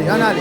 ענה לי.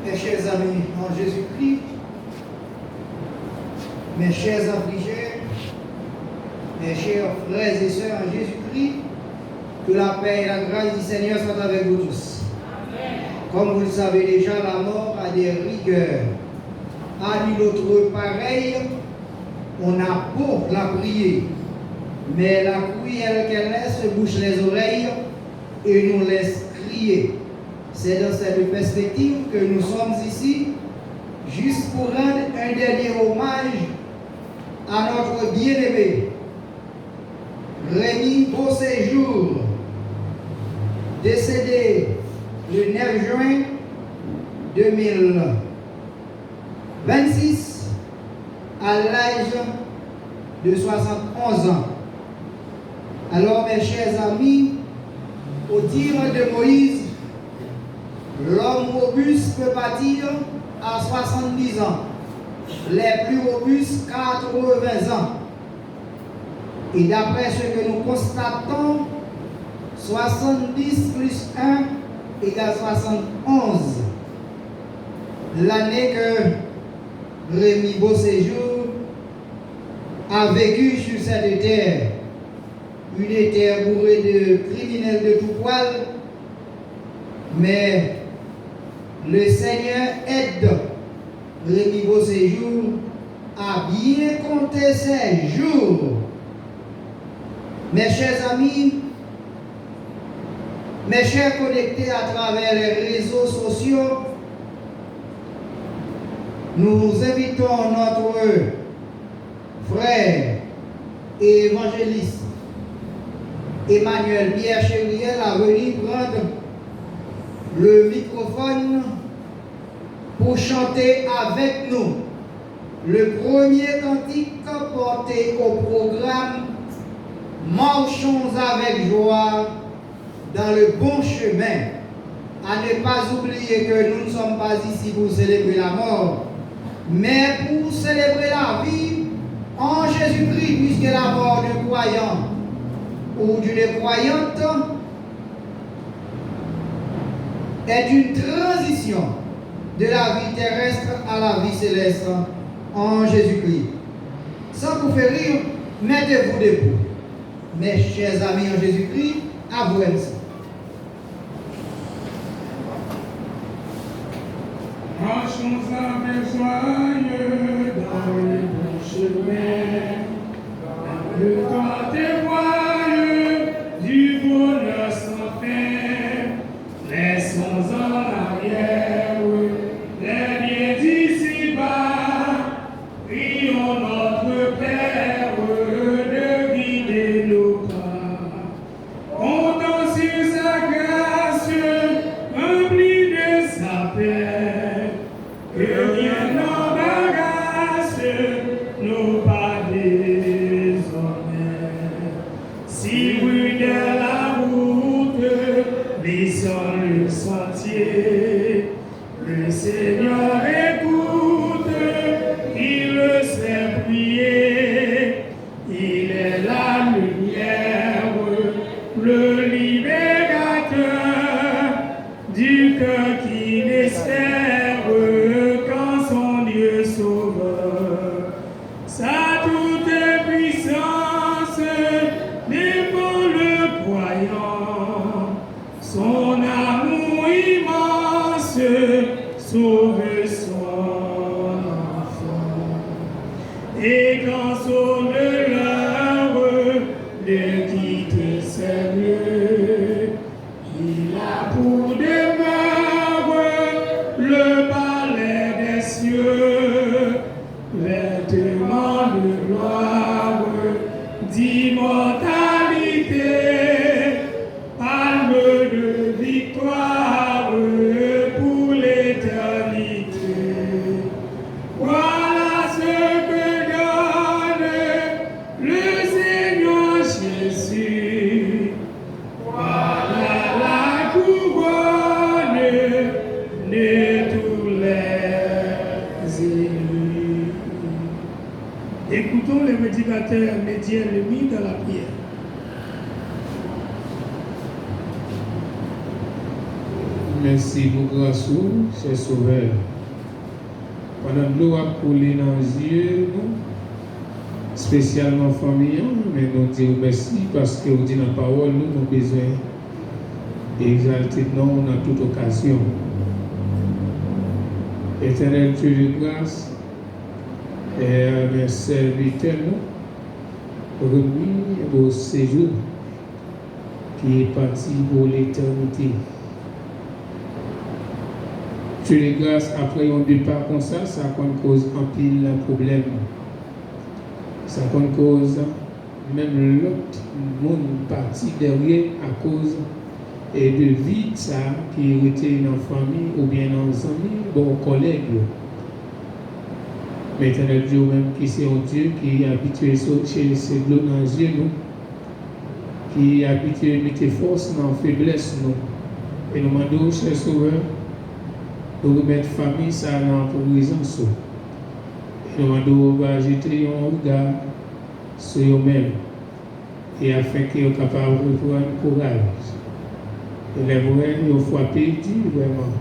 Mes chers amis en Jésus-Christ, mes chers affligés, mes chers frères et sœurs en Jésus-Christ, que la paix et la grâce du Seigneur soient avec vous tous. Amen. Comme vous le savez déjà, la mort a des rigueurs. À nul autre pareil, on a beau la prier, mais la cruelle qu'elle laisse bouche les oreilles et nous laisse crier. C'est dans cette perspective que nous sommes ici, juste pour rendre un dernier hommage à notre bien-aimé Rémi Beauséjour, décédé le 9 juin 2026 à l'âge de 71 ans. Alors mes chers amis, au dire de Moïse, l'homme robuste peut bâtir à 70 ans, les plus robustes 80 ans. Et d'après ce que nous constatons, 70 plus 1 égale 71. L'année que Rémi Beauséjour a vécu sur cette terre, une terre bourrée de criminels de tout poil, mais le Seigneur aide Rémi Beauséjour à bien compter ses jours. Mes chers amis, mes chers connectés à travers les réseaux sociaux, nous invitons notre frère et évangéliste Emmanuel Pierre Chériel à venir prendre le microphone pour chanter avec nous le premier cantique porté au programme Marchons avec joie dans le bon chemin. À ne pas oublier que nous ne sommes pas ici pour célébrer la mort, mais pour célébrer la vie en Jésus-Christ, puisque la mort d'un croyant ou d'une croyante est une transition de la vie terrestre à la vie céleste en Jésus-Christ. Sans vous faire rire, mettez-vous debout. Mes chers amis en Jésus-Christ, à vous MC. Marchons avec joyeux dans le bon chemin, dans le temps témoigneux du bonheur sans fin. Laissons en arrière les biens d'ici-bas, prions notre Père de guider nos pas. Comptons sur sa grâce, remplie de sa paix, que rien n'embarrasse nos pas désormais. Si rude la route, baissons le sentier, le Seigneur écoute, il le sait prier, il est la lumière, le libérateur du cœur qui l'espère quand son Dieu sauveur. Sa toute puissance défend le croyant, son amour immense sauve son enfant. Et quand sonne l'heure de quitter ses lieux, il a pour demeure le palais des cieux, vêtements de gloire, d'immortalité, palme de victoire pour l'éternité. Voilà ce que donne le Seigneur Jésus. Voilà la couronne de tous les élus. Écoutons les médicateurs médiens ennemis dans la prière. Merci pour grâce, cher Sauveur. Pendant que l'eau a coulé dans les yeux, spécialement famille, mais nous disons merci parce que vous dites dans la parole, nous avons besoin d'exalter non dans toute occasion. Éternel Dieu de grâce, et mes serviteurs, remis au séjour qui est parti pour l'éternité. Dieu de grâce, après un départ comme ça cause un pile de problème. Ça cause même l'autre monde parti derrière à cause et de vie ça qui était dans la famille ou bien dans les amis, bon collègues. Mais éternel Dieu même qui c'est un Dieu qui est habitué chez ses gloires dans les yeux, qui est habitué à mettre force dans la faiblesse. Et nous demandons, cher Sauveur, de remettre famille ça dans la présence. Et nous demandons de jeter un regard sur eux-mêmes et afin qu'ils soient capables de prendre courage. Et les vrais, ils ont frappé, vraiment.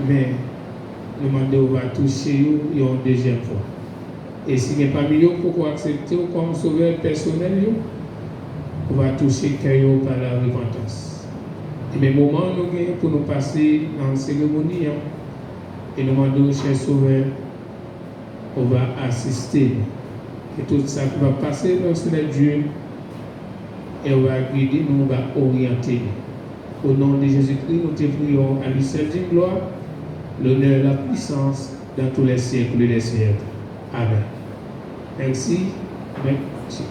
Mais nous demandons de toucher eux une deuxième fois. Et si n'est pas mieux pour accepter comme sauveur personnel, on va toucher cœur par la repentance. Et les moments nous avons pour nous passer dans la cérémonie, et nous demandons, cher sauveur, on va assister. Et tout ça qui va passer dans le Dieu, et on va guider, nous on va orienter. Au nom de Jésus-Christ, nous te prions à lui seul d'une gloire, l'honneur et la puissance dans tous les siècles des siècles. Amen. Merci. Merci.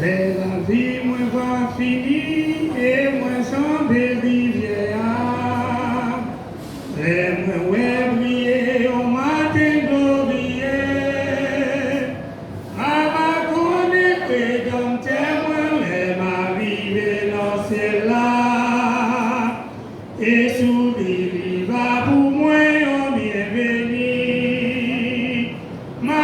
La vie, moi, va finir et moi, sans des rivières. Les moi, ouais, briller au matin glorieux. Ma connecté dans témoin, les m'arriver dans celle-là. Et sourire va pour moi, on bienvenue. Ma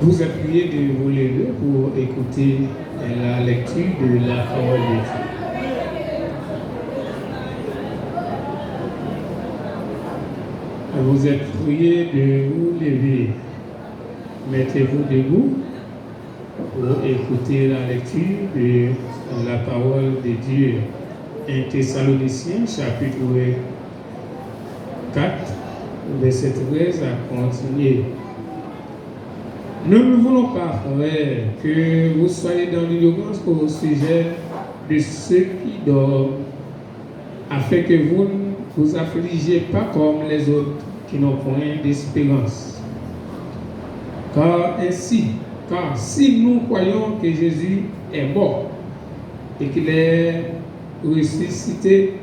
Vous êtes prié de vous lever pour écouter la lecture de la parole de Dieu. Vous êtes prié de vous lever. Mettez-vous debout pour écouter la lecture de la parole de Dieu. 1 Thessaloniciens, chapitre 4, verset 13 à continuer. Nous ne voulons pas, frères, que vous soyez dans l'ignorance au sujet de ceux qui dorment, afin que vous ne vous affligiez pas comme les autres qui n'ont point d'espérance. Car si nous croyons que Jésus est mort et qu'il est ressuscité,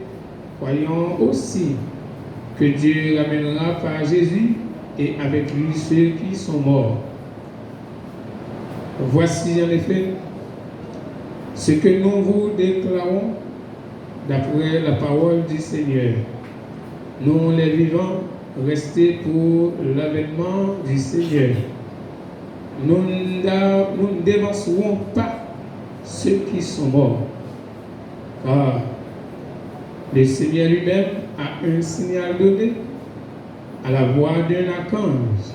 croyons aussi que Dieu ramènera par Jésus et avec lui ceux qui sont morts. Voici en effet ce que nous vous déclarons d'après la parole du Seigneur. Nous les vivants, restés pour l'avènement du Seigneur. Nous ne dévancerons pas ceux qui sont morts. Car le Seigneur lui-même a un signal donné à la voix d'un archange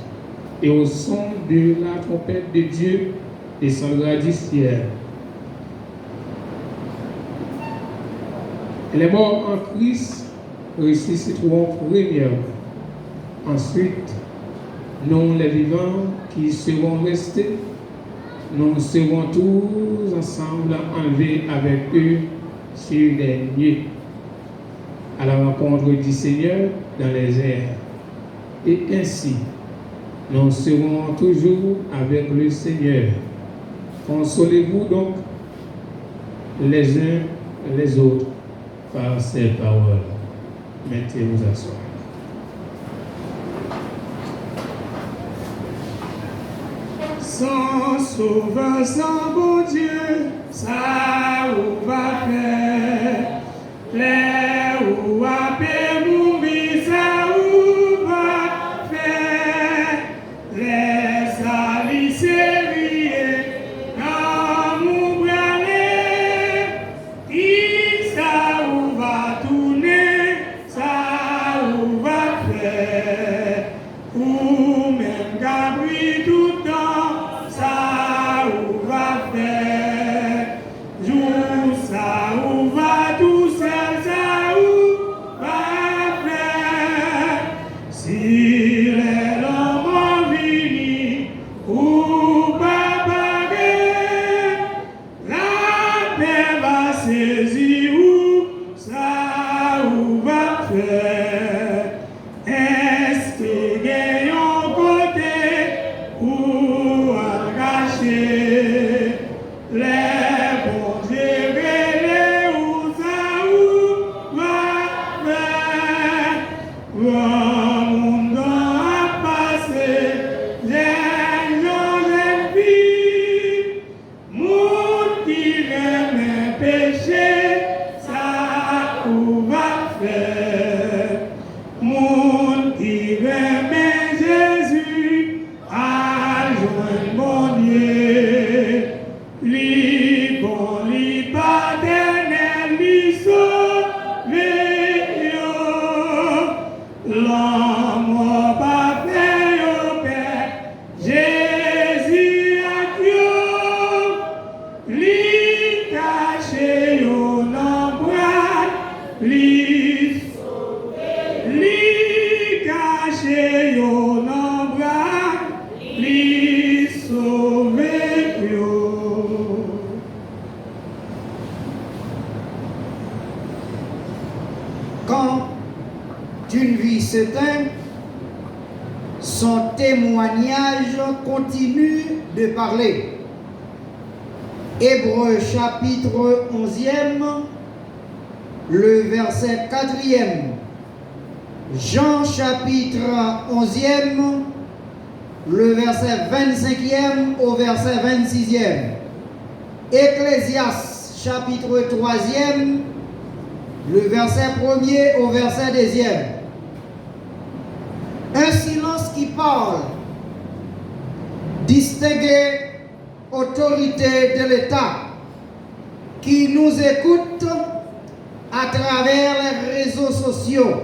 et au son de la trompette de Dieu descendra du ciel. Les morts en Christ ressusciteront premièrement. Ensuite, nous les vivants qui serons restés, nous serons tous ensemble enlevés avec eux sur les nuées, à la rencontre du Seigneur dans les airs. Et ainsi, nous serons toujours avec le Seigneur. Consolez-vous donc les uns les autres par ces paroles. Mettez-vous à soi. Sans sauveur, sans bon Dieu, ça où va faire, les où va mourir, ça où va faire, les alisseriers, dans mon bralet, qui ça où va tourner, ça où va faire, ou même Gabriel tout le temps, ça où va faire, jour ça où va tout seul, ça où va faire, si les hommes vini ou pas pareil, la paix va saisir où ça où va faire, est-ce que gagnons côté ou engager les bons révélés où ça où va faire, le monde a passé, les jeunes filles, monde qui remet péché, ça où va faire, monde qui remet Jésus à joindre mon Dieu, li bon, li paternel, li sauvé, l'homme pas fait au Père, Jésus a Dieu, li caché au nombril, li caché au nombril, li sauvé yo. Quand une vie s'éteint, son témoignage continue de parler. Hébreux chapitre 11e, le verset 4e. Jean chapitre 11e, le verset 25e au verset 26e. Ecclésiaste, chapitre 3e, le verset 1er au verset 2e. Un silence qui parle, distingué autorité de l'État, qui nous écoute à travers les réseaux sociaux,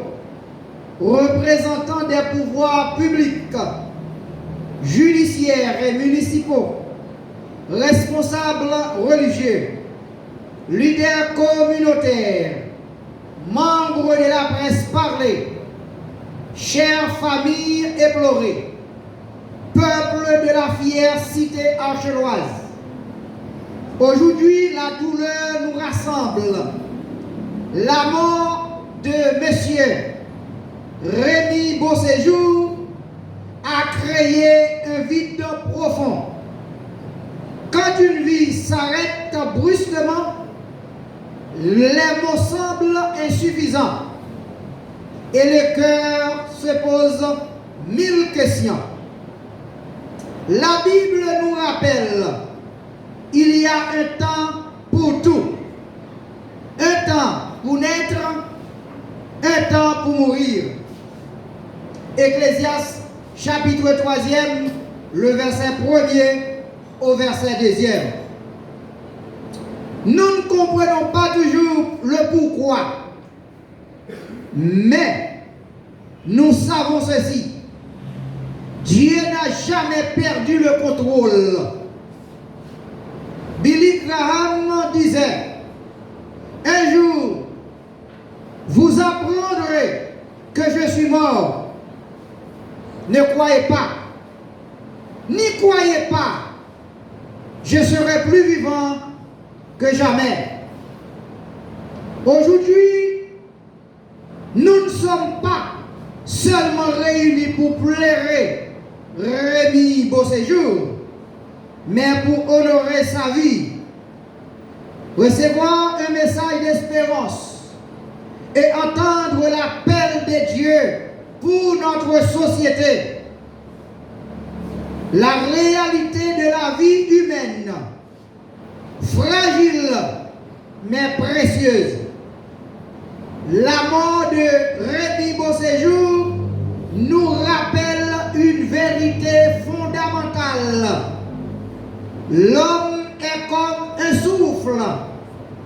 représentants des pouvoirs publics, judiciaires et municipaux, responsables religieux, leaders communautaires, membres de la presse parlée, chères familles éplorées, peuple de la fière cité archeloise. Aujourd'hui, la douleur nous rassemble. La mort de Monsieur Rémi Beauséjour a créé un vide profond. Quand une vie s'arrête brusquement, les mots semblent insuffisants et le cœur se pose 1000 questions. La Bible nous rappelle, il y a un temps pour tout. Un temps pour naître, un temps pour mourir. Ecclésiaste, chapitre 3e, le verset 1er au verset 2e. Nous ne comprenons pas toujours le pourquoi, mais nous savons ceci. Dieu n'a jamais perdu le contrôle. Billy Graham disait, un jour, vous apprendrez que je suis mort. Ne croyez pas, n'y croyez pas, je serai plus vivant que jamais. Aujourd'hui, nous ne sommes pas seulement réunis pour pleurer Rémi Beauséjour, mais pour honorer sa vie, recevoir un message d'espérance et entendre l'appel de Dieu pour notre société. La réalité de la vie humaine, fragile mais précieuse. La mort de Rémi Beauséjour nous rappelle une vérité fondamentale. L'homme est comme un souffle.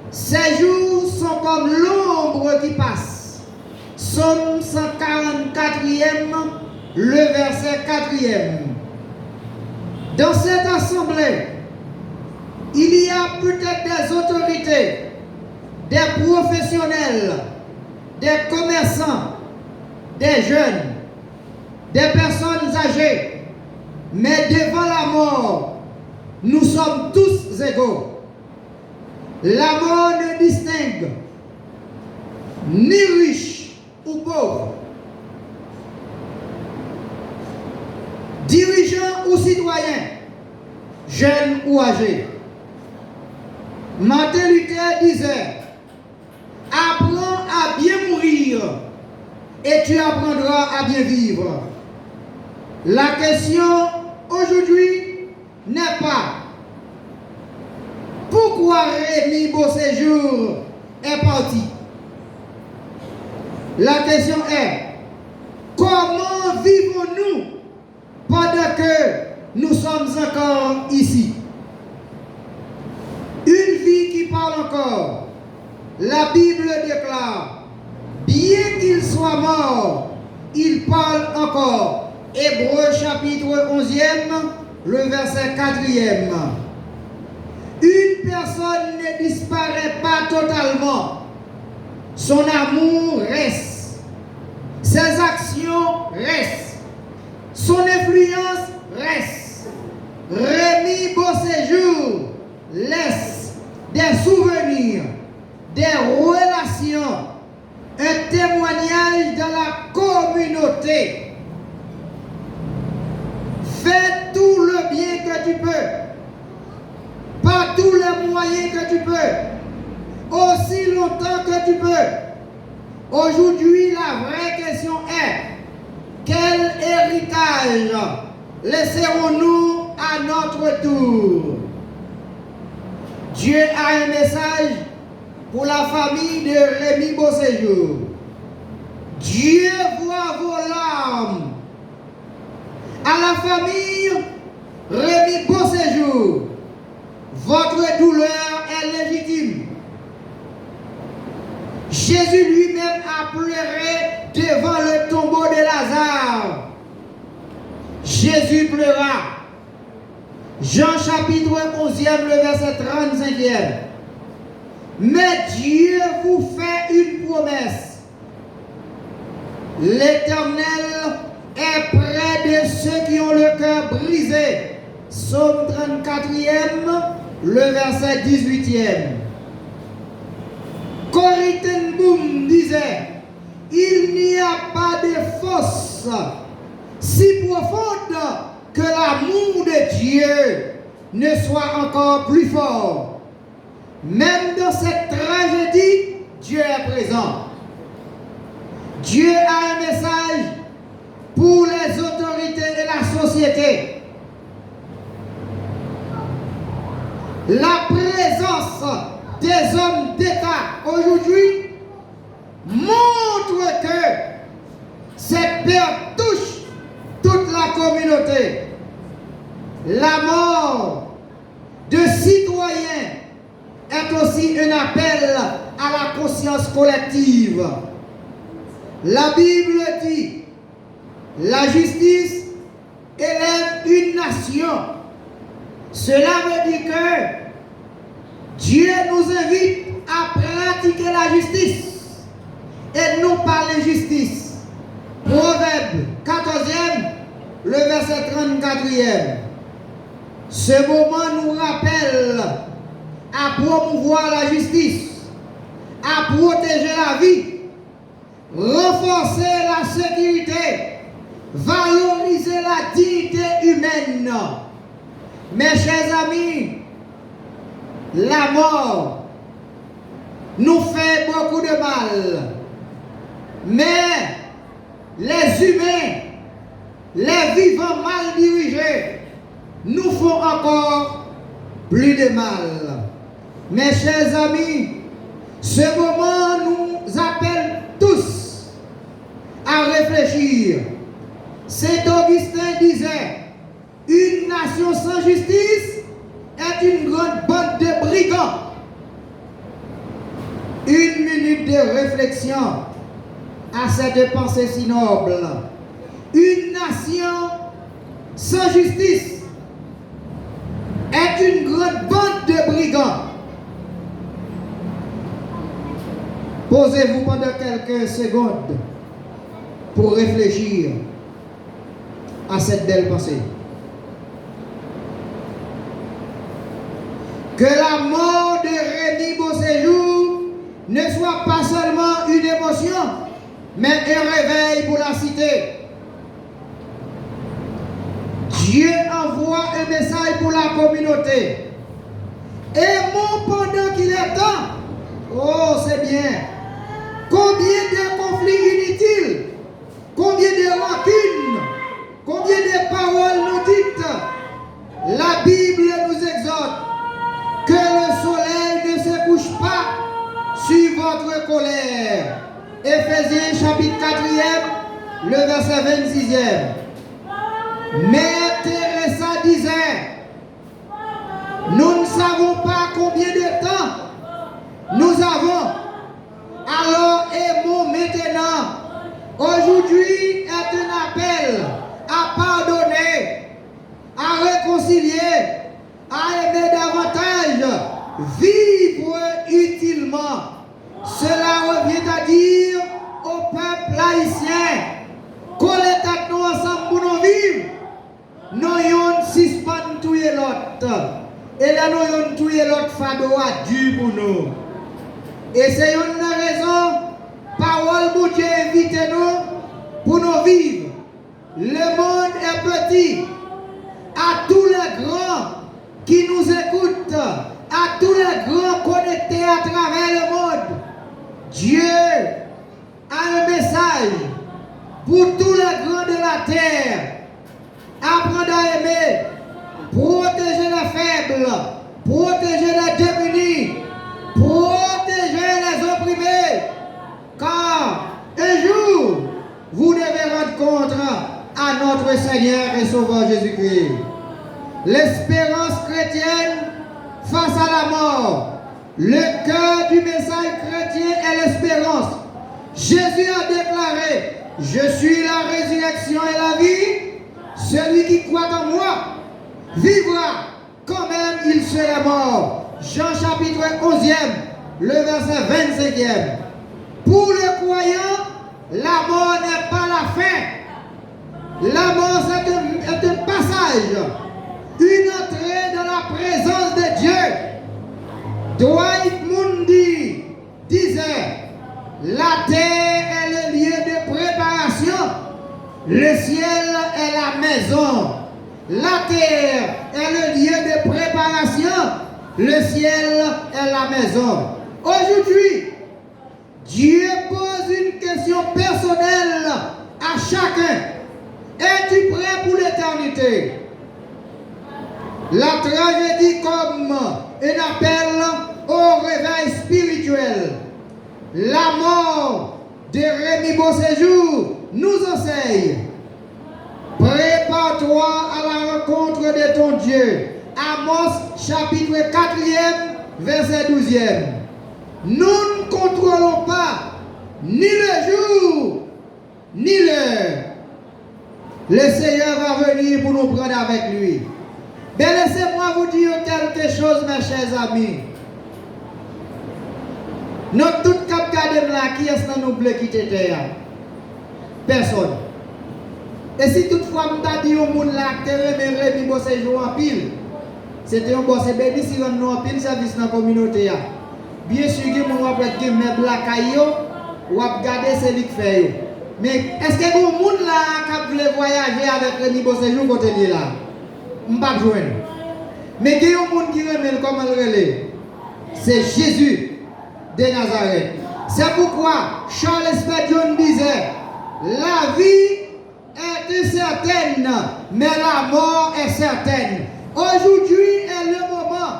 Ses jours sont comme l'ombre qui passe. Psaume 144e, le verset 4e. Dans cette assemblée, il y a peut-être des autorités, des professionnels, des commerçants, des jeunes, des personnes âgées. Mais devant la mort, nous sommes tous égaux. La mort ne distingue ni riche ou pauvre, dirigeant ou citoyen, jeune ou âgé. Martin Luther disait, apprends à bien mourir et tu apprendras à bien vivre. La question aujourd'hui n'est pas pourquoi Rémi Beauséjour est parti. La question est comment vivons-nous pendant que nous sommes encore ici? Une vie qui parle encore. La Bible déclare, bien qu'il soit mort, il parle encore. Hébreux chapitre 11e, le verset 4e. Une personne ne disparaît pas totalement. Son amour reste. Ses actions restent. Son influence reste. Rémi Beauséjour laisse des souvenirs, des relations, un témoignage dans la communauté. Fais tout le bien que tu peux, par tous les moyens que tu peux, aussi longtemps que tu peux. Aujourd'hui, la vraie question est, quel héritage laisserons-nous à notre tour. Dieu a un message pour la famille de Rémi Beauséjour. Dieu voit vos larmes. À la famille Rémi Beauséjour, votre douleur est légitime. Jésus lui-même a pleuré devant le tombeau de Lazare. Jésus pleura. Jean chapitre 11e, le verset 35e. Mais Dieu vous fait une promesse. L'Éternel est près de ceux qui ont le cœur brisé. Psaume 34e, le verset 18e. Corrie ten Boom disait, il n'y a pas de fosse si profonde que l'amour de Dieu ne soit encore plus fort. Même dans cette tragédie, Dieu est présent. Dieu a un message pour les autorités et la société. La présence des hommes d'État aujourd'hui montre que cette perte touche toute la communauté. La mort de citoyens est aussi un appel à la conscience collective. La Bible dit, la justice élève une nation. Cela veut dire que Dieu nous invite à pratiquer la justice et non pas l'injustice. Proverbe 14e, le verset 34e. Ce moment nous rappelle à promouvoir la justice, à protéger la vie, renforcer la sécurité, valoriser la dignité humaine. Mes chers amis, la mort nous fait beaucoup de mal, mais les humains, les vivants mal dirigés, nous font encore plus de mal. Mes chers amis, ce moment nous appelle tous à réfléchir. Saint Augustin disait, une nation sans justice est une grande bande de brigands. Une minute de réflexion à cette pensée si noble. Une nation sans justice est une grande bande de brigands. Posez-vous pendant quelques secondes pour réfléchir à cette belle pensée. Que la mort de Rémi Beauséjour ne soit pas seulement une émotion, mais un réveil pour la cité. Dieu envoie un message pour la communauté. Aimons pendant qu'il est temps. Oh, c'est bien. Combien de conflits inutiles, combien de rancunes, combien de paroles nous dites. La Bible nous exhorte que le soleil ne se couche pas sur votre colère. Éphésiens chapitre 4e, le verset 26e. Mère Teresa disait, nous ne savons pas combien de temps nous avons, alors aimons maintenant. Aujourd'hui est un appel à pardonner, à réconcilier, à aimer davantage, vivre utilement. Cela revient à dire au peuple haïtien, collectez nous ensemble pour nous vivre. Nous yon suspend tout l'autre. Et là nous yon tout l'autre fado à Dieu pour nous. Et c'est une raison, parole pour Dieu invite nous pour nous vivre. Le monde est petit. À tous les grands qui nous écoutent, à tous les grands connectés à travers le monde, Dieu a un message pour tous les grands de la terre. apprendre à aimer, protéger les faibles, protéger les démunis, protéger les opprimés. Car un jour, vous devez rendre compte à notre Seigneur et Sauveur Jésus-Christ. L'espérance chrétienne face à la mort. Le cœur du message chrétien est l'espérance. Jésus a déclaré, je suis la résurrection et la vie. Celui qui croit en moi vivra quand même il serait mort. Jean chapitre 11e, le verset 25e. Pour le croyant, la mort n'est pas la fin. La mort c'est un passage, une entrée dans la présence de Dieu. Dwight Moody disait, la terre est le lieu de préparation, le ciel est la maison. La terre est le lieu de préparation, le ciel est la maison. Aujourd'hui, Dieu pose une question personnelle à chacun. Es-tu prêt pour l'éternité? La tragédie comme un appel au réveil spirituel. La mort de Rémi Beauséjour nous enseigne. Prépare-toi à la rencontre de ton Dieu. Amos chapitre 4e, verset 12e. Nous ne contrôlons pas ni le jour, ni l'heure. Le Seigneur va venir pour nous prendre avec lui. Mais laissez-moi vous dire quelque chose, mes chers amis. Notre tout cap gardé là, qui est-ce que nous voulons quitter terre? Personne. Et si toutefois nous avons dit au monde là que Rémi Beauséjour en pile, c'était un boss baby si nous en pile service dans la communauté. Bien sûr que nous avons fait des meubles là, ou à garder ce qui fait. Mais est-ce que vous monde là qui voulait voyager avec Rémi Beauséjour côté là? Je ne vais pas jouer. Mais il y a un monde qui remet comme elle relève. C'est Jésus de Nazareth. C'est pourquoi Charles Spurgeon disait, la vie est incertaine, mais la mort est certaine. Aujourd'hui est le moment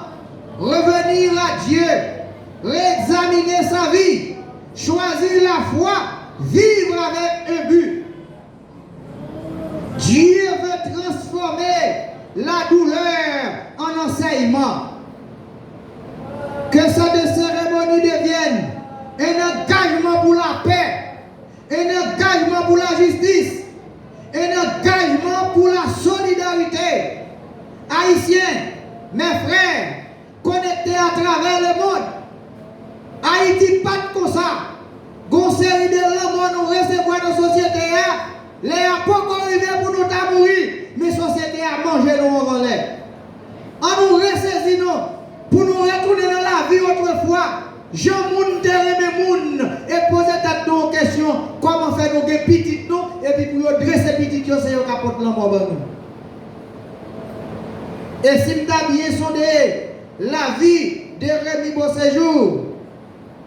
de revenir à Dieu, réexaminer sa vie, choisir la foi, vivre avec un but. Dieu veut transformer la douleur en enseignement. Que cette cérémonie devienne un engagement pour la paix, un engagement pour la justice, un engagement pour la solidarité. Haïtiens, mes frères, connectés à travers le monde. Haïti pas comme ça. Conseil de l'homme, nous recevons dans la société. Les apôtres arrivés pour nous mourir, mais la société a mangé nos volets. On nous ressaisit pour nous retourner dans la vie autrefois. Jean moun terre moun et poser tête nos questions. Comment faire nos petites nous et puis pour dresser petites c'est au capote l'amour. Et si nous bien sondé la vie de Rémi Beauséjour,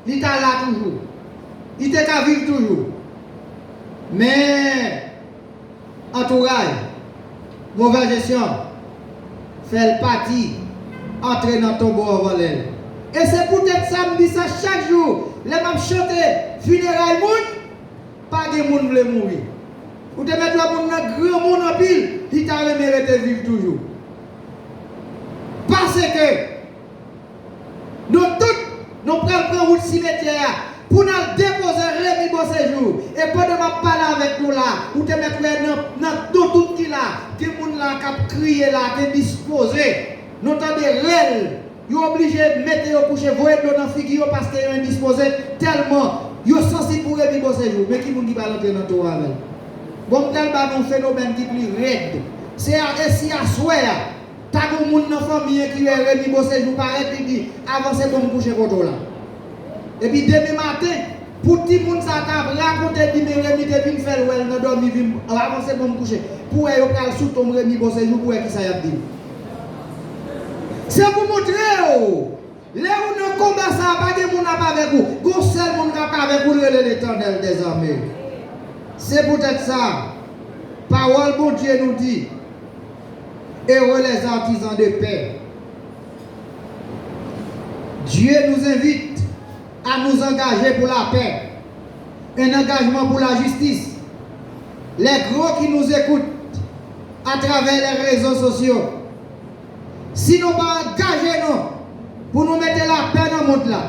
il est là toujours. Il est qu'à vivre toujours. Mais entourage, mauvaise gestion, fait partie, entrer dans ton beau volet. Et c'est peut-être ça, me dit ça chaque jour. Les mêmes chanter funérailles moun, pas de moun veut mourir. Ou te mettre la moun dans grand monde en pile, il t'a mérité de vivre toujours. Parce que nous tous, nous prenons route cimetière pour nous déposer Rémi Beauséjour. Et pendant que je parle avec nous là, ou te mettre dans tout qui là, que les gens là qui crié là, qui disposé, nous avons des règles. Ils sont obligés de mettre au coucher, voyer dans la figure parce qu'ils sont indisposés tellement. Ils sont sensibles pour Rémi Beauséjour. Mais qui ne va entrer dans tout avec? Bon, tel un phénomène qui est plus raide. C'est si à souhait, tu as des gens dans la famille qui est Rémi Beauséjour, pareil, qui dit avancez pour me coucher contre là. Et puis demain matin, pour tout le monde, ça t'a raconté, dit mais Rémi devine faire well, ne dormi, avancer pour me coucher. Pour aller au sous ton Rémi Beauséjour, pour qui ça y a dit. C'est pour montrer, là où nous combattons ça, pas de monde avec vous. Vous seul monde avec vous, l'Éternel des armées. C'est peut-être ça. Parole bon Dieu nous dit, Heureux les artisans de paix. Dieu nous invite à nous engager pour la paix. Un engagement pour la justice. Les gros qui nous écoutent à travers les réseaux sociaux, si nous pas engager nous pour nous mettre la paix dans le monde là,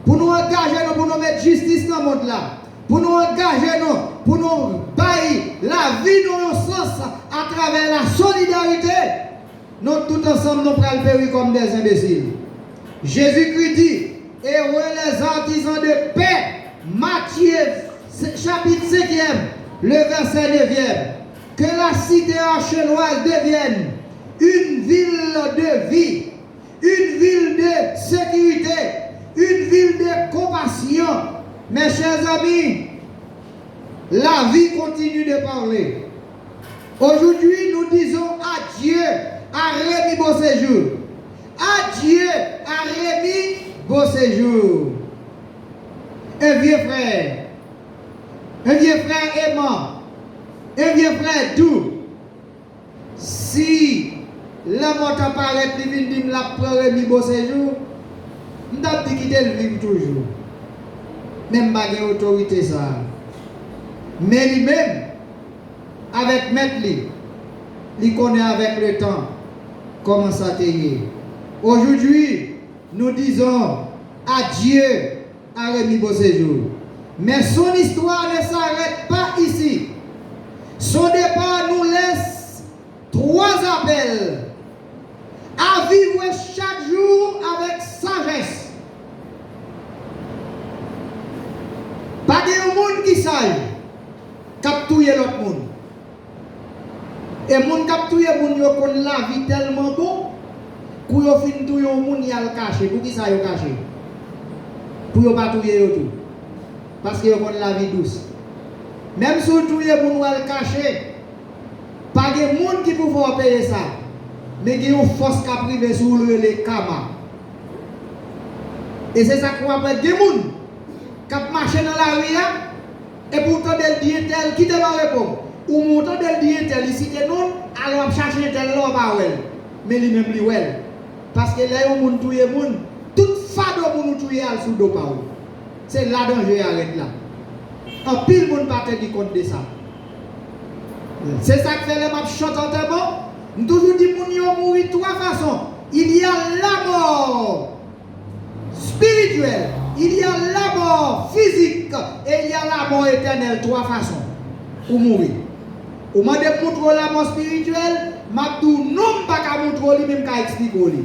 pour nous engager nous pour nous mettre justice dans le monde là, pour nous engager nous pour nous bailler la vie dans le sens à travers la solidarité, nous tous ensemble nous prenons périr comme des imbéciles. Jésus-Christ dit, heureux les artisans de paix, Matthieu chapitre 5e, le verset 9e, que la cité archéloise devienne une ville de vie, une ville de sécurité, une ville de compassion. Mes chers amis, la vie continue de parler. Aujourd'hui, nous disons adieu à Rémi Beauséjour. Adieu à Rémi Beauséjour. Un vieux frère aimant, un vieux frère doux. Si la mort apparaît, il vient dire la prend Rémi Beauséjour, nous avons dit qu'il vivre toujours. Même pas autorité ça. Mais lui-même, avec maître, il connaît avec le temps comment ça t'est. Aujourd'hui, nous disons adieu à Rémi Beauséjour. Mais son histoire ne s'arrête pas ici. Son départ nous laisse 3 appels à vivre chaque jour avec sagesse. Pas de monde qui sage capturer l'autre monde. Et monde capturer monde yo kon la vie tellement bon pour yo fin tout yo monde y a le cacher. Pour qui ça yo cacher? Pour yo pas touyer yo tout. Parce que yo kon la vie douce. Même si vous touyer monde ou le cacher, pas de monde qui peut payer ça. Mais il y a une force qui a privé sur les kamas. Et c'est ça qu'on appelle des gens qui marchent dans la rue et pourtant des dit tel qui te va répondre. Ou montant des dit tel ici que non, alors chercher tel là pas well. Mais lui même lui well. Parce que là où monde touyer monde, toute fado pour nous touyer al sous do pa ou. C'est là danger arrête là. En pile monde pas te dit compte de ça. C'est ça que fait les map chantant tellement. Nous toujours dit moun yo mourir 3 façons. Il y a la mort spirituelle, il y a la mort physique et il y a la mort éternelle. 3 façons pour mourir. Ou m'a de montrer la mort spirituelle, m'a tout non pas qu'à montrer lui même qu'à expliquer lui.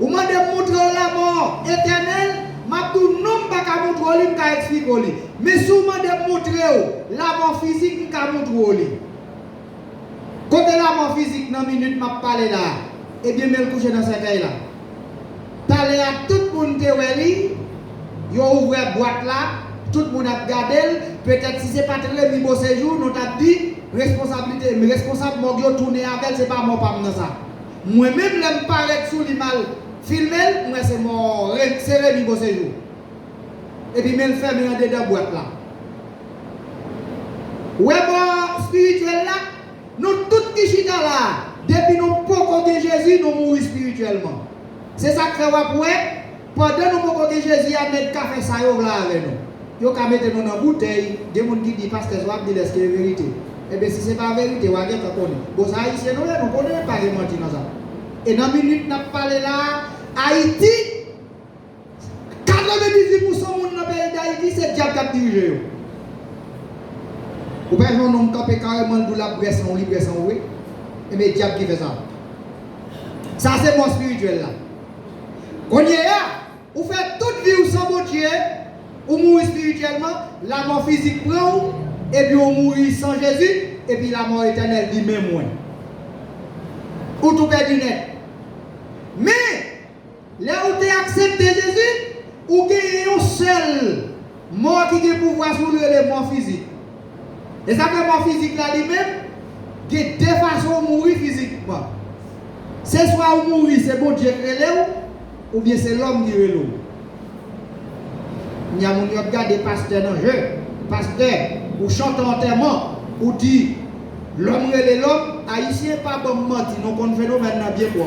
Ou m'a de montrer la mort éternelle, m'a tout non pas qu'à montrer lui même qu'à expliquer lui. Mais si m'a de montrer la mort physique qu'à montrer lui. Côté la mort physique, dans une minute, m'a parlé là. Et bien, me coucher dans cette caille là. Parler à tout le monde qui est yo ouvert la boîte là, tout le monde a regardé. Peut-être si ce n'est pas très Rémi Beauséjour, nous avons dit responsabilité. Mais responsable, moi, je tourne avec, ce n'est pas moi, pas dans ça. Moi-même, je me paraît sous l'image filmé, moi, c'est Rémi Beauséjour. Et puis, je me ferme dans la boîte là. Ouais, bon, spirituel là. Nous tous qui chita là, depuis nous pouvons de Jésus, nous mourons spirituellement. C'est ça que fait pour pendant nous pouvons de Jésus, à mettre café ça là avec nous. Yo ka mettre nous dans bouteille, des gens qui disent pasteur soit dit est-ce que c'est vérité. Eh bien si c'est pas vérité, on va dire qu'on connaît. Bon ça haïtien nous connaissons pas les mentir dans ça. Et dans une minute n'a parlé là, Haïti 98% monde dans le pays d'Haïti c'est diable qui a dirigé. Ou bien on nomme camper carrément pour la presse en libre sans oui. Et mais diable qui fait ça. Ça c'est mon spirituel là. On y est là, ou fait toute vie sans bon Dieu, ou mourir spirituellement, la mort physique prend, et puis on mourit sans Jésus, et puis la mort éternelle dit même moins. Ou tout perdu net. Mais, là où tu acceptes Jésus, ou qu'il y a un seul mort qui a pouvoir sur le mort physique. Et ça que mort physique là lui-même, il y a 2 façons de mourir physiquement. C'est soit ou mourir, c'est bon Dieu qui relève, ou bien c'est l'homme qui relève. Il y a mon regard des pasteurs dans le jeu. Pasteur, ou chante enterrement, ou dit l'homme relève l'homme, Haïtien pas bon menti, nous qu'on phénomène bien quoi.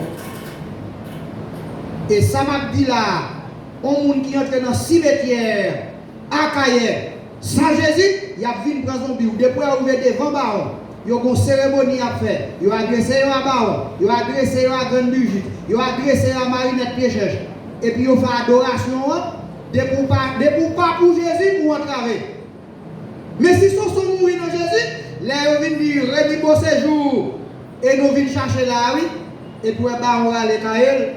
Et ça m'a dit là, on monde qui entre dans le cimetière, à Kaye, sans Jésus, il y a vu prendre son biou. Depuis qu'on ouvert devant baron, il y a une cérémonie à faire. Il a adressé à baron, il a adressé à grande Brigitte, il a adressé à Marinette Piéchèche. Et puis il fait adoration, depuis pas pour Jésus pour entrer. Mais si son sont mourir dans Jésus, là ils viennent dire Rémi beau séjour et nous venons chercher là oui et puis bah on va aller Kael.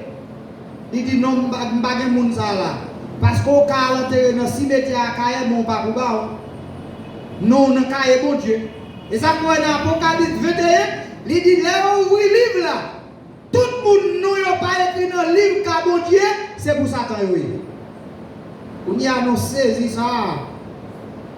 Il dit non pas de monde ça là parce qu'au cas l'enterrer dans cimetière à Kael mon pas pour bah non dans Kael bon Dieu. Et ça quoi dans Apocalypse 21, il dit là ouvrir livre là. Tout le monde nous pas écrit dans le livre car bon Dieu, c'est pour Satan oui. On y a nous saisi ça.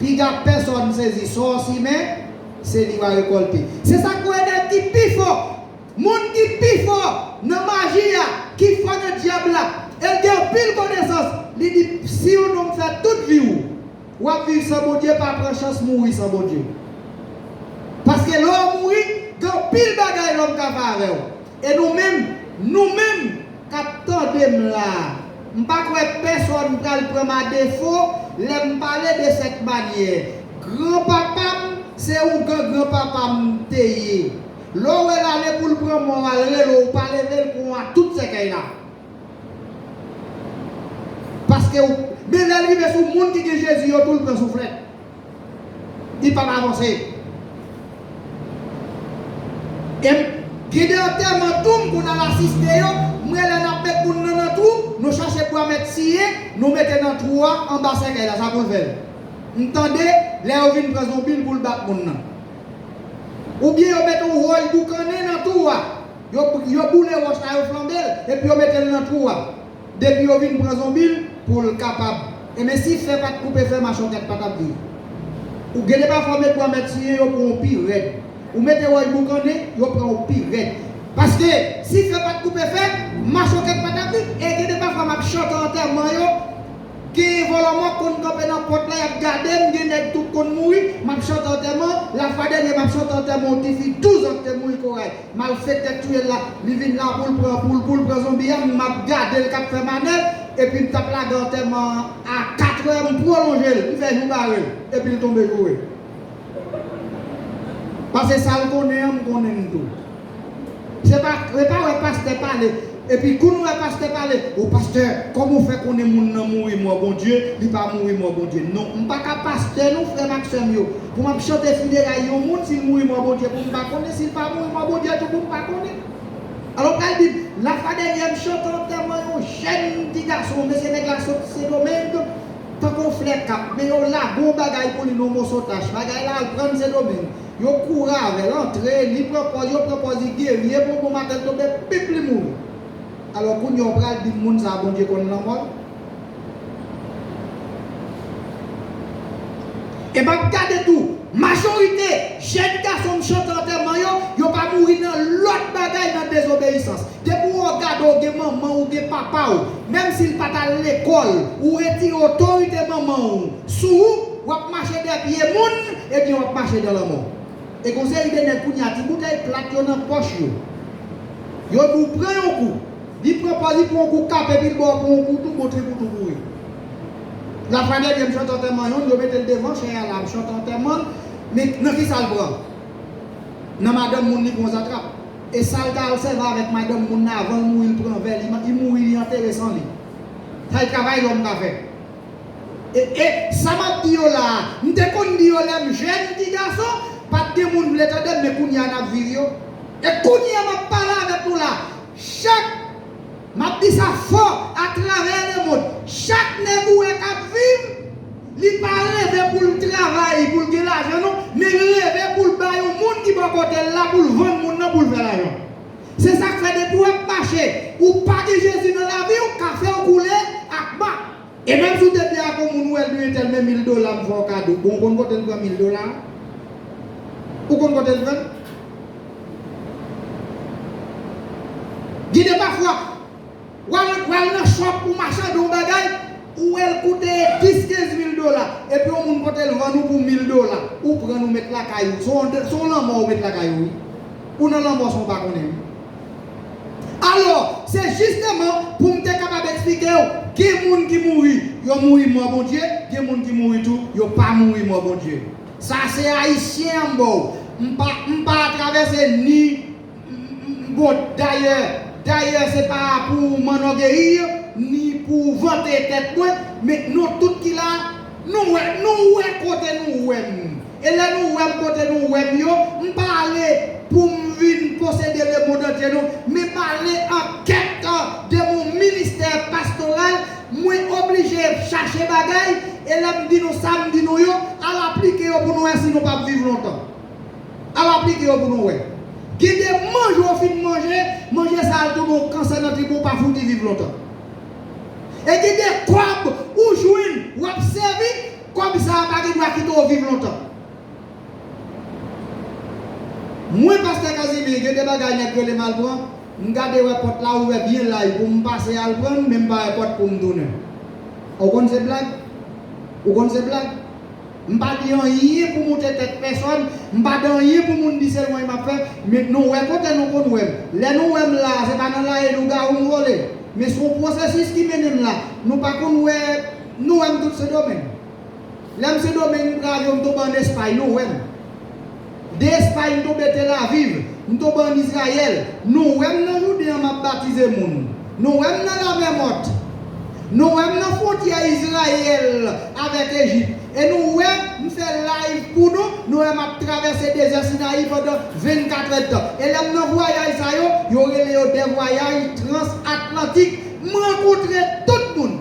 Puis il y a personne saisi ça aussi mais c'est lui qui va récolter. C'est ça qu'on est qui plus fort. Monde qui plus fort dans la magie qui fait le diable là. Elle a pile connaissance. Il dit si on fait toute vie ou va vivre sans bon Dieu pas prendre chance mourir sans bon Dieu. Parce que l'homme mourit, il y a pile bagaille l'homme qui va avec. Et nous-mêmes qu'attendons là. Je ne sais pas que personne ne prend ma défaut, je parler de cette manière. Grand-papa, c'est où grand-papa me taille. L'eau est allé pour le prendre, mon malheur, ou pas lever pour toutes ces cas-là. Parce que, mais l'arrivée sur le monde qui est Jésus, tout le prend souffler. Il ne peut pas avancer. Et, qui est en termes tout pour l'assister, moi, nous cherchons pour mettre scié, nous mettons dans trou en bas, ça pour le faire. Entendez, là, on vient prendre un bill pour le battre. Ou bien, on met un rôle boucané dans tout. On boule le roche à flambel, et puis on met dans trou. Depuis, on vient prendre un bill pour le capable. Et mais si fait pas de couper, fait ma choquette, pas de vie. Ou vous n'avez pas formé pour mettre scié, on prend un pire raide. Ou mettez un rôle boucané, on prend un pire raide. Parce que si fait pas de couper fait, ma choquette pas d'avis, et que des fois m'a chanté en terme qui volontairement qu'on campe dans porte là, y a gardé, m'gène tout qu'on mourir, m'a chanté en terme, la fois dernière m'a chanté en terme, on dit 12 ans que mourir correct. Mal fait actuel là, il vient là pour le prendre zombie, m'a gardé le cap fait manette et puis il tape la en terme à 4 heures, me prolonger, il fait jouer barré et puis il tombe jouer. Parce que ça le connaît tout. C'est pas le pasteur parler. Et puis, quand nous le pasteur parler, au pasteur, comment on fait qu'on est mourir, moi, bon Dieu, il pas mourir, moi, bon Dieu. Non, on ne pas qu'à pasteur, nous, frère Maxime, pour me chanter fidèle à yon monde, s'il mourir, moi, bon Dieu, pour ne pas connaître, s'il pas mourir, moi, bon Dieu, tout pour ne pas connaître. Alors, quand il dit, la fois dernière, je chante en termes, un jeune petit garçon, mais c'est des garçons, c'est domaine, tant qu'on fait cap, mais on là, bon bagaille pour lui, non, mon sautage, bagaille là, il prend ses domaines. Yo court avec l'entrée, il propose guerrier pour matin tomber piple mourir. Alors quand on pral dit moun ça bon Dieu qu'on la mort. Et pas regarder tout, majorité jeune garçon chanteur tellement yo pas mourir dans l'autre bagaille dans désobéissance. Depuis on regarde ou maman ou papa même s'il pas à l'école ou retire autorité maman sous ou marcher des pieds moun et puis on marcher dans la mort. Et comme ça, il y a des coups de bouteille plate dans la poche. Yo vous prend un coup. Il propose pour un coup cap et puis pour un coup tout montrer pour tout courir. La fin de je chante en témoin, je mets le devant, je chante en témoin, mais dans qui ça le prend? Dans madame Mouni qu'on s'attrape. Et ça le serve avec madame Mouni avant de mourir, il prend verre, il mourit, il enterre sans lui. Ça le travail l'homme a fait. Et ça m'a dit là, nous te connaissons dit là, jeune petit garçon. Pas de monde voulait t'aider, mais qu'on y a un vidéo. Et qu'on y a parlé avec tout là. Chaque, m'a dit ça fort à travers le monde. Chaque négoué qui vit, il pas rêver pour le travail, pour le l'argent, mais rêver pour le bail au monde qui va côté là, pour le vendre, pour le faire l'argent. C'est ça qui fait des pouvoirs marcher. Ou pas de Jésus dans la vie, ou café au couler, à bas. Et même si tu es bien comme nous, elle lui est $1000 pour un cadeau. Bon, on va te donner $1000. Où qu'on va te le vendre? Dis-le parfois, ou elle ne chope pour marcher dans bagaille, où elle coûte $10-15 000. Et puis on peut te le vendre pour $1000. Ou pour nous mettre la caillou. Son homme ou mettre la caillou. ou dans la mort sont pas connus. Alors, c'est justement pour me capable d'expliquer que les gens qui mourent, ils mourent moi bon Dieu, que les gens qui mourent tout, ils pas mourir moi bon Dieu. Ça c'est haïtien bon. Pas traverser ni bon d'ailleurs c'est pas pour m'enorgueillir ni pour vanter tête moi, mais nous tout qui là nous côté nous et là nous côté nous yo pas aller pour venir posséder le monde entier mais parler en quête de mon ministère pastoral moi obligé chercher bagaille et là me dit nous samedi nous yo à l'appliquer pour nous si nous pas vivre longtemps à l'appliquer pour nous qui de manger au fin de manger ça tout bon cancer dans tribou pas foutu vivre longtemps et qui de quoi ou joindre ou observer comme ça pas qui doit quitter vivre longtemps. Moi, pasteur Casimir, je ne bagaille que les malbons, je garde la porte là ouverte bien là pour me passer à le prendre, même pas la porte pour me donner. Vous connaissez cette blague? Vous connaissez cette blague? Je ne dis rien pour monter tête personne, je ne dis rien pour me dire seulement il m'a fait, mais nous, quand nous connaissons, les nous là, ce n'est pas dans là et nous gardons voler. Mais son processus qui mène là, nous pas connaissons, nous aimons tout ce domaine. L'aime ce domaine, nous sommes en Espagne, nous aimons. D'Espagne, nous sommes la vivre, nous sommes en Israël, nous sommes aujourd'hui en baptisé monde, nous sommes dans la même mort, nous sommes dans la frontière Israël avec l'Égypte, et nous sommes fait live pour nous sommes traversé des désert Sinaï pendant 24 ans. Et là, nous voyageons, il y aurait des voyages transatlantiques, nous rencontrons tout le monde.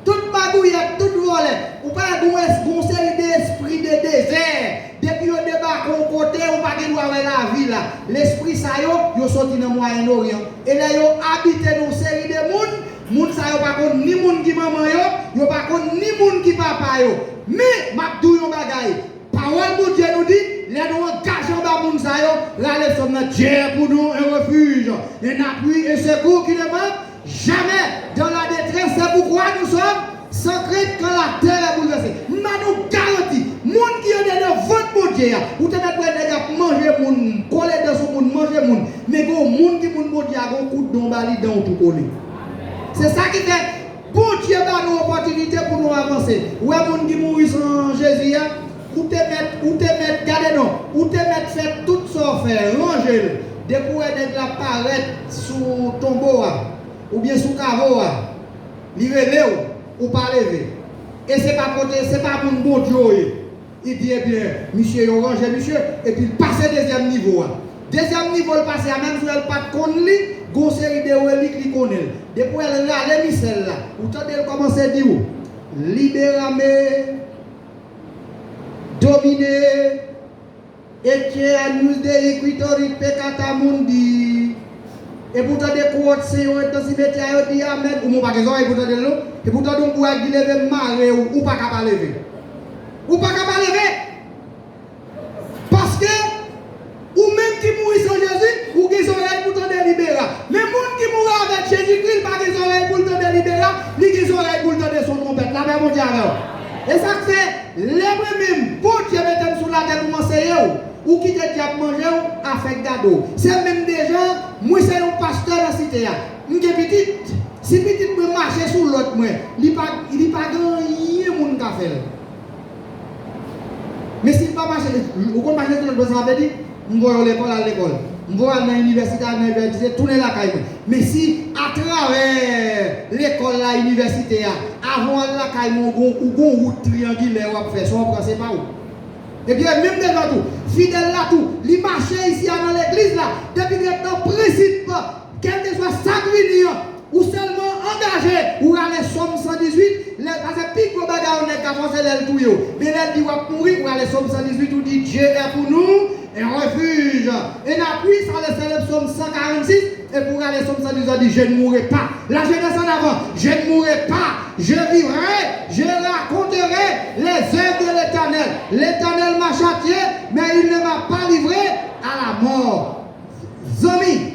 Toute magouillette, toute volée, ou pas une série d'esprits de désert. Depuis qu'on débarque au côté, on pas de voir la ville là. L'esprit ça yo sorti dans le Moyen-Orient. Et là yo habité dans une série de monde ça yo pas contre ni monde qui maman yo pas contre ni monde qui papa yo. Mais m'a dou yon bagay. Parole de Dieu nous dit, les nous engageons dans monde ça yo, là les sommes dans Dieu pour nous un refuge, un appui et secours qui ne manque jamais dans la détresse. C'est pourquoi nous sommes sans crainte quand la terre est bouleversée. Nous garantis, les gens qui ont dans votre bon Dieu, ou te mettre manger moun, coller dans son monde, manger moun, mais les gens qui moun bon Dieu a un coup de bali dans tout coller. C'est ça qui fait, bon Dieu a une opportunité pour nous avancer. Ou les gens qui mourent sans Jésus, ou te mettre, gardez non, ou te mettre faire tout ça, faire ranger, depuis que la paraître sous tombeau, ou bien sous caveau, il réveille ou pas lever. Et c'est pas pour un bon Dieu. Il dit, eh bien, monsieur, il range, monsieur, et puis il passe deuxième niveau. Deuxième niveau, il passe, même si elle pas de lui, il y a une série de reliques qui connaît. Depuis elle a les missels là, vous entendez commencer à dire, libérez-moi, dominez, et qui a nous de équitori pecata mundi. Et pourtant des quotes c'est au temps si mettez à dire amen ou pas raison et pourtant de l'eau et pourtant donc pour lever marrer ou pas capable lever. Ou pas capable lever. Parce que ou même qui mourit sans Jésus ou qui sont oreilles pour te délibérer. Mais monde qui mourra avec Jésus-Christ pas des oreilles pour te délibérer, ni qui sont oreilles pour te donner son trompette. La même Dieu avec. Et ça fait les mêmes bon Dieu mettent sur la tête pour m'enseigner ou qui te dit à manger à faire gado. C'est même des gens, moi c'est un pasteur dans la cité. Je suis petit, si petit me marcher sur l'autre, il n'y a pas grand monde qui fait. Mais s'il ne pas marcher, vous pouvez marcher sur l'autre, ça veut dire, je vais à l'école, je vais à l'université, tourner la caille. Mais si à travers l'école, l'université, avant la caille, ou une route triangulaire, on fait ça, on ne sait pas où. Et bien, même devant tout, fidèle là tout, il marche ici dans l'église là, depuis que le principe, quel que soit sacrifice, ou seulement engagé, ou à les Somme 118, parce que pique le bagage, on est capable de tout yo. Mais elle dit, on va mourir, ou à les Somme 118, on dit, Dieu est pour nous, un refuge. Et l'appui, ça le célèbre Somme 146, et pour aller Somme 118, on dit, je ne mourrai pas. La jeunesse en avant, je ne mourrai pas. Je vivrai, je raconterai les œuvres de l'Éternel. L'Éternel m'a châtié, mais il ne m'a pas livré à la mort. Amis,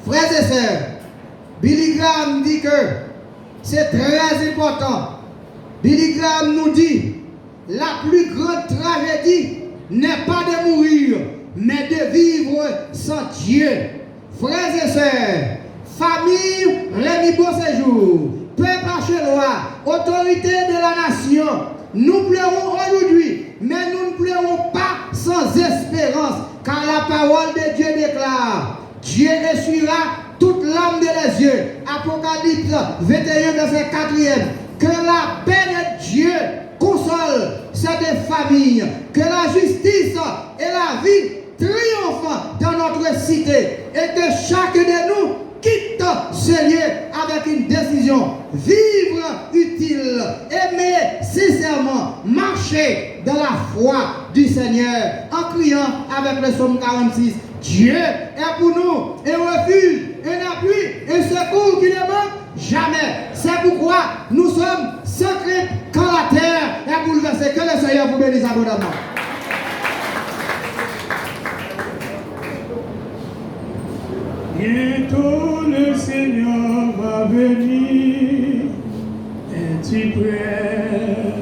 frères et sœurs, Billy Graham dit que c'est très important. Billy Graham nous dit, la plus grande tragédie n'est pas de mourir, mais de vivre sans Dieu. Frères et sœurs, famille, Rémi Beauséjour, peuple Hachelois, autorité de la nation, nous pleurons aujourd'hui, mais nous ne pleurons pas sans espérance, car la parole de Dieu déclare, Dieu essuiera toute larme de les yeux. Apocalypse 21, verset 4e. Que la paix de Dieu console cette famille, que la justice et la vie triomphent dans notre cité, et que chacun de nous quitte ce lieu avec une décision: vivre utile, aimer sincèrement, marcher dans la foi du Seigneur, en criant avec le psaume 46, Dieu est pour nous un refuge, un appui, un secours qui ne manque jamais. C'est pourquoi nous sommes sans crainte quand la terre est bouleversée. Que le Seigneur vous bénisse abondamment. Bientôt le Seigneur va venir. Es-tu prêt?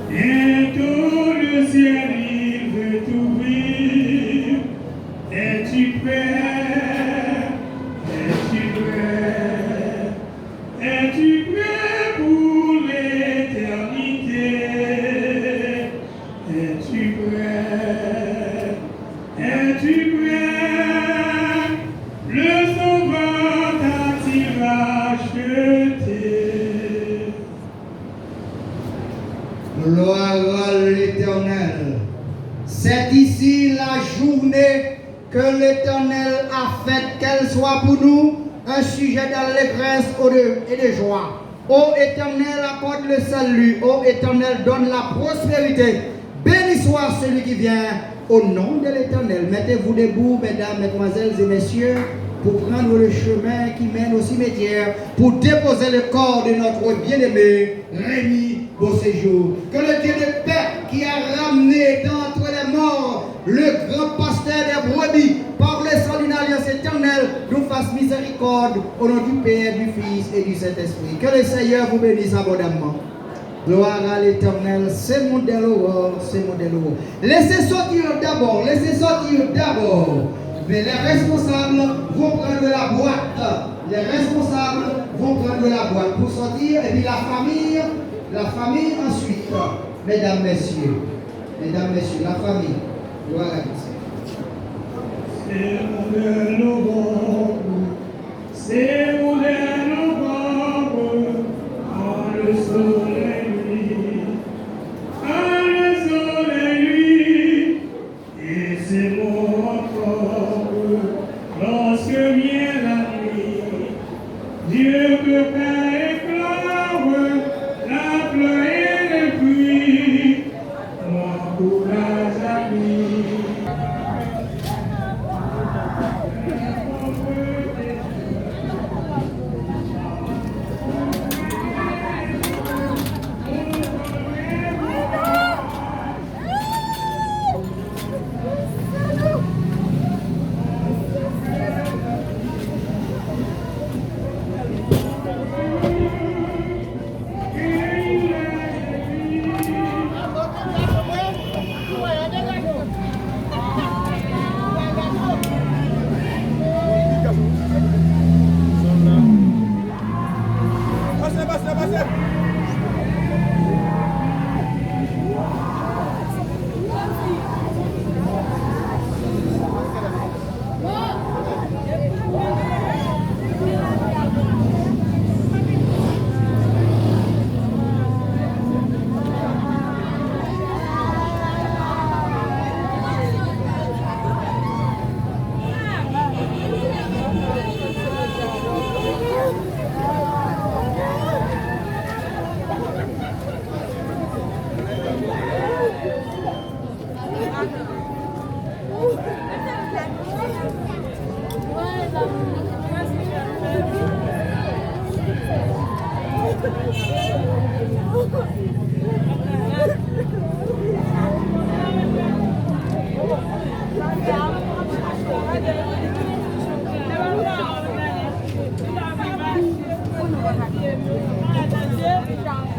Bientôt le ciel il veut t'ouvrir. Es-tu prêt? Es-tu prêt? Es-tu prêt pour l'éternité? Es-tu prêt? Es-tu prêt? Le Sauveur t'a-t-il racheté? Gloire à l'Éternel. C'est ici la journée que l'Éternel a faite, qu'elle soit pour nous un sujet d'allégresse et de joie. Ô Éternel, accorde le salut. Ô Éternel, donne la prospérité. Béni soit celui qui vient au nom de l'Éternel. Mettez-vous debout, mesdames, mesdemoiselles et messieurs, pour prendre le chemin qui mène au cimetière, pour déposer le corps de notre bien-aimé Rémi Beauséjour. Que le Dieu de paix qui a ramené d'entre les morts le grand pasteur des brebis par le sang d'une alliance éternelle nous fasse miséricorde au nom du Père, du Fils et du Saint-Esprit. Que le Seigneur vous bénisse abondamment. Gloire à l'Éternel, c'est mon délour, c'est mon délour. Laissez sortir d'abord. Mais les responsables vont prendre la boîte. Les responsables vont prendre la boîte pour sortir. Et puis la famille ensuite. Mesdames, messieurs, la famille. Gloire à Dieu. C'est mon délour, c'est mon délour, quand le soleil luit, quand le soleil luit, et c'est mon corps, lorsque vient la nuit, Dieu peut faire éclore la pluie et le pluie, mon courage à lui. Thank you.